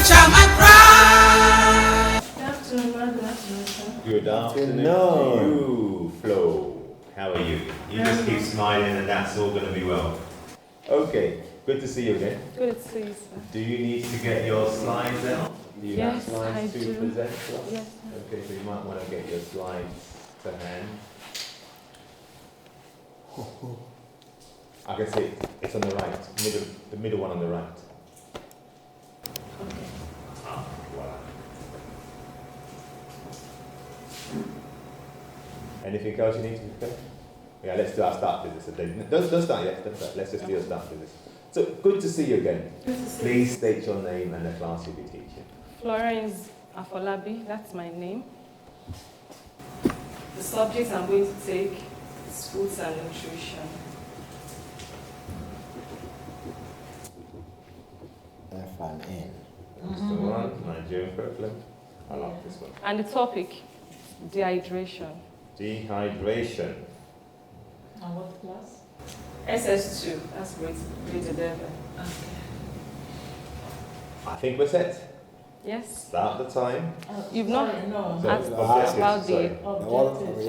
shall my cry. Good afternoon, ma. Good afternoon, sir. Good afternoon to you, Flo. How are you? You just keep smiling and that's all going to be well. Okay, good to see you again. Good to see you, sir. Do you need to get your slides out? Do you have Yes, slides I to do. present to us? Yes, sir. Okay, so you might want to get your slides to hand. I can see it's on the right, the middle one on the right. Okay. Ah, voilà. Anything else you need to prepare? Yeah, let's do our start business. Don't start yet. Don't start. Let's just do your start business. So, good to see you again. Good to see you. Please state your name and the class you'll be teaching. Florence Afolabi, that's my name. The subject I'm going to take is foods and nutrition. F and N. That's the one, Nigerian curriculum. I like this one. And the topic, dehydration. Dehydration. And what class? SS2, that's grade 11. Okay. I think we're set. Yes? Start the time. You've not- Sorry, no. So, Ask objectives, about sorry. Objectives.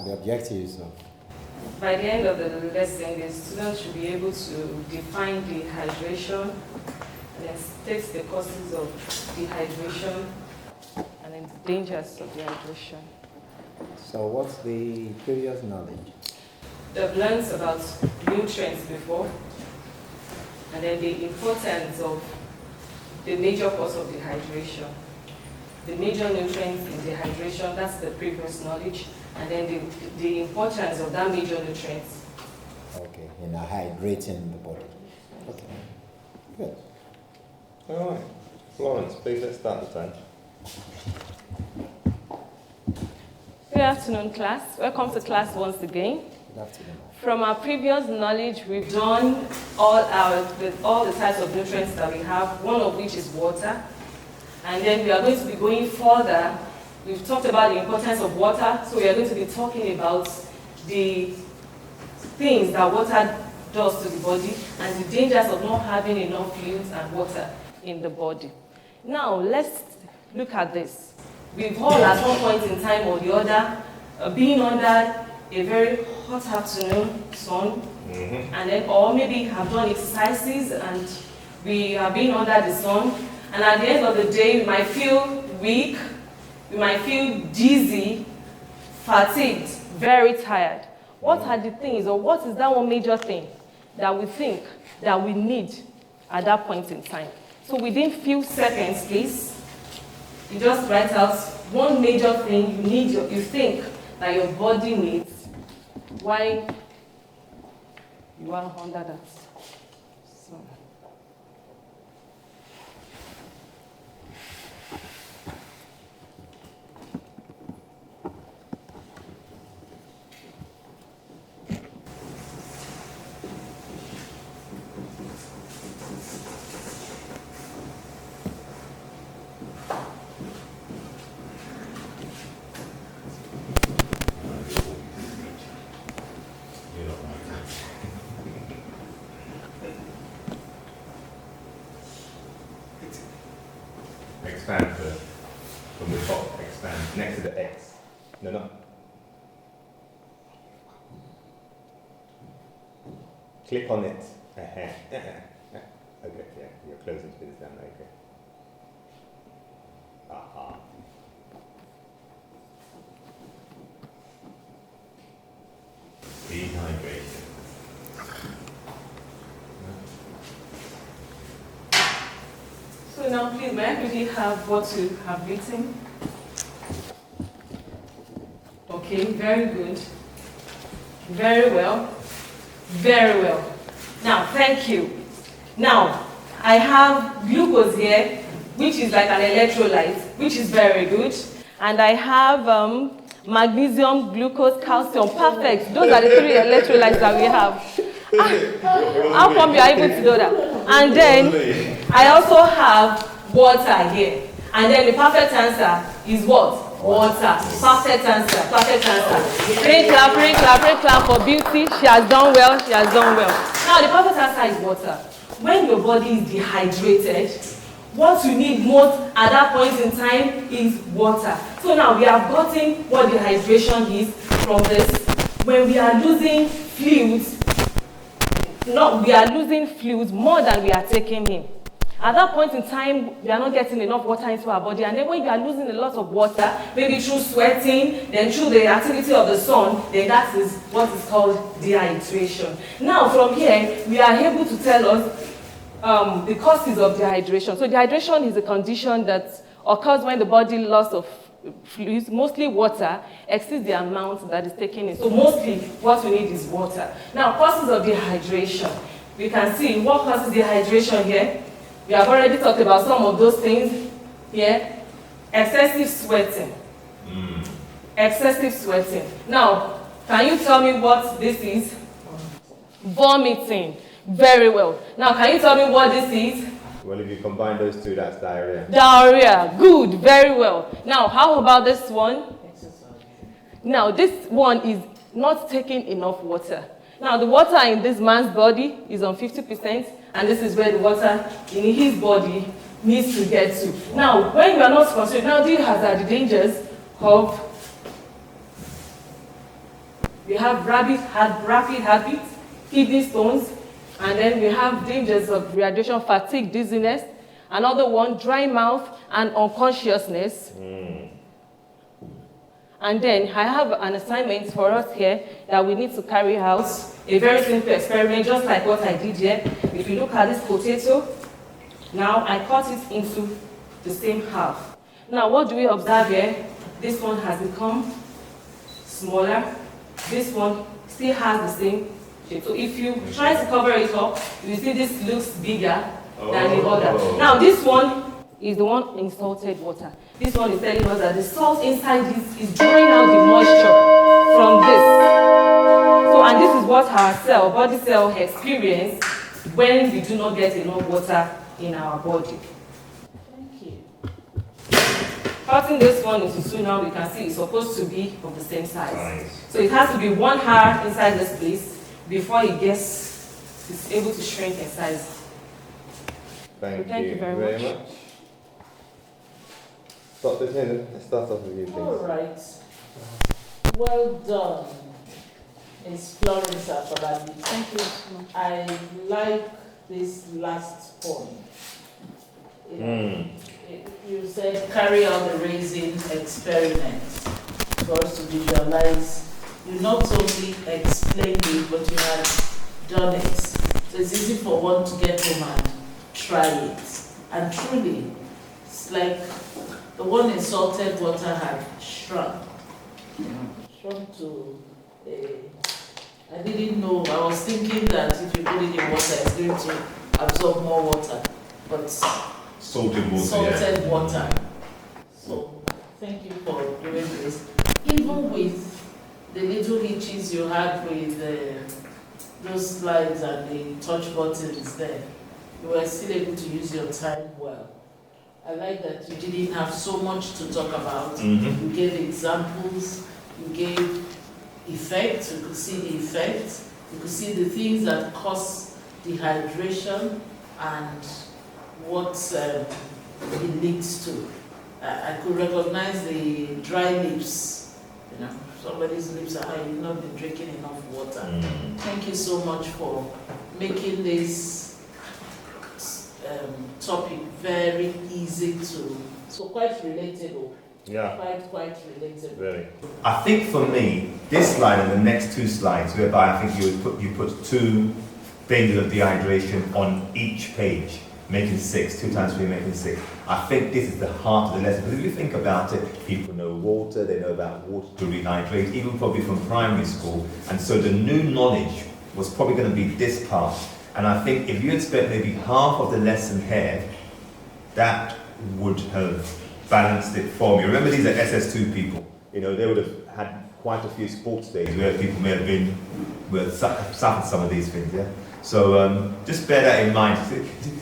The objectives of By the end of the lesson, the students should be able to define dehydration and then state the causes of dehydration and then the dangers of dehydration. So what's the previous knowledge? They've learned about nutrients before, and then the importance of the major cause of dehydration. The major nutrients in dehydration, that's the previous knowledge, and then the importance of that major nutrient. Okay, in hydrating the body. Okay, good. All right. Florence, please let's start the time. Good afternoon, class. Welcome to class once again. Good afternoon. From our previous knowledge, we've done all the types of nutrients that we have, one of which is water. And then we are going to be going further. We've talked about the importance of water, so we are going to be talking about the things that water does to the body and the dangers of not having enough fluids and water in the body. Now, let's look at this. We've all at one point in time or the other been under a very hot afternoon sun, and then or maybe have done exercises and we have been under the sun, and at the end of the day we might feel weak, we might feel dizzy, fatigued, very tired. What are the things, or what is that one major thing that we think that we need at that point in time? So within few seconds, please, you just write out one major thing you think that your body needs while you are under that. So. You don't like that. Expand first. From the top, expand. Next to the X. No. Click on it. Okay, yeah, you're closing to this down. Okay. Aha. Dehydration. So now please, may I quickly have what you have written? Okay, very good. Very well. Very well. Now, thank you. Now, I have glucose here, which is like an electrolyte, which is very good. And I have magnesium, glucose, calcium. Perfect. Those are the three electrolytes that we have. How come you are able to do that? And then I also have water here. And then the perfect answer is what? Water. Perfect answer. Perfect answer. Rain clap for beauty. She has done well. Now the perfect answer is water. When your body is dehydrated, what you need most at that point in time is water. So now we have gotten what dehydration is from this. When we are losing fluids, we are losing fluids more than we are taking in. At that point in time, we are not getting enough water into our body, and then when you are losing a lot of water, maybe through sweating, then through the activity of the sun, then that is what is called dehydration. Now from here, we are able to tell us the causes of dehydration. So dehydration is a condition that occurs when the body loss of fluids, mostly water, exceeds the amount that is taken in. So mostly what we need is water. Now causes of dehydration. We can see what causes dehydration here. We have already talked about some of those things here. Excessive sweating. Excessive sweating. Now, can you tell me what this is? Vomiting. Very well. Now, can you tell me what this is? Well, if you combine those two, that's diarrhea. Diarrhea. Good. Very well. Now, how about this one? Now, this one is not taking enough water. Now, the water in this man's body is on 50%, and this is where the water in his body needs to get to. Now, when we are not considering, now these are the dangers of, we have rapid heartbeat, kidney stones, and then we have dangers of rehydration, fatigue, dizziness. Another one, dry mouth and unconsciousness. And then I have an assignment for us here that we need to carry out. A very simple experiment, just like what I did here. If you look at this potato, now I cut it into the same half. Now what do we observe here? This one has become smaller. This one still has the same shape. So if you try to cover it up, you see this looks bigger than the other. Now this one is the one in salted water. This one is telling us that the salt inside this is drawing out the moisture from this. So, and this is what our body cell experience when we do not get enough water in our body. Thank you. Cutting this one into two now, we can see it's supposed to be of the same size. So it has to be 1 hour inside this place before it's able to shrink in size. Thank you you very much. Dr. Taylor, let's start off with you, please. All right. Well done, Ms. Florence. Thank you so much. I like this last point. You said carry out the raising experiment for us to visualize. You not only explained it, but you had done it. So it's easy for one to get home and try it. And truly, it's like the one in salted water had shrunk. Shrunk to I didn't know. I was thinking that if you put it in water, it's going to absorb more water. But salted water. So thank you for doing this. Even with the little hitches you had with those slides and the touch buttons there, you were still able to use your time well. I like that you didn't have so much to talk about. You gave examples, you gave effects, you could see the effects, you could see the things that cause dehydration and what it leads to. I could recognize the dry lips. You know, somebody's lips are high, you've not been drinking enough water. Thank you so much for making this topic very easy to, so quite relatable. Yeah. Quite relatable. Very. I think for me, this slide and the next two slides, whereby I think you put 2 dangers of dehydration on each page, making 6, 2 times 3 making 6. I think this is the heart of the lesson. Because if you think about it, people know water, they know about water to rehydrate, even probably from primary school. And so the new knowledge was probably going to be this part. And I think if you had spent maybe half of the lesson here, that would have balanced it for me. Remember, these are SS2 people. You know, they would have had quite a few sports days where people may have been, suffered some of these things, yeah? So just bear that in mind.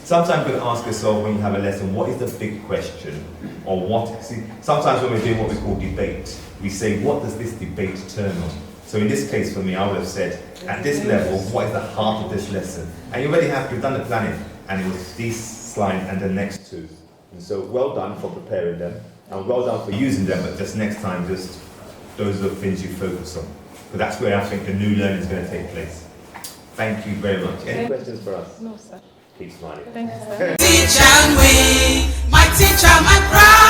Sometimes you can ask yourself when you have a lesson, what is the big question? Or what, see, sometimes when we're doing what we call debate, we say, what does this debate turn on? So in this case for me, I would have said, at this level, what is the heart of this lesson? And you already have, you've done the planning, and it was this slide and the next 2. And so well done for preparing them, and well done for using them, but just next time, just those are the things you focus on. Because that's where I think the new learning is going to take place. Thank you very much. Any questions for us? No, sir. Keep smiling. Thank you, sir. Teacher and we, my teacher, my pride.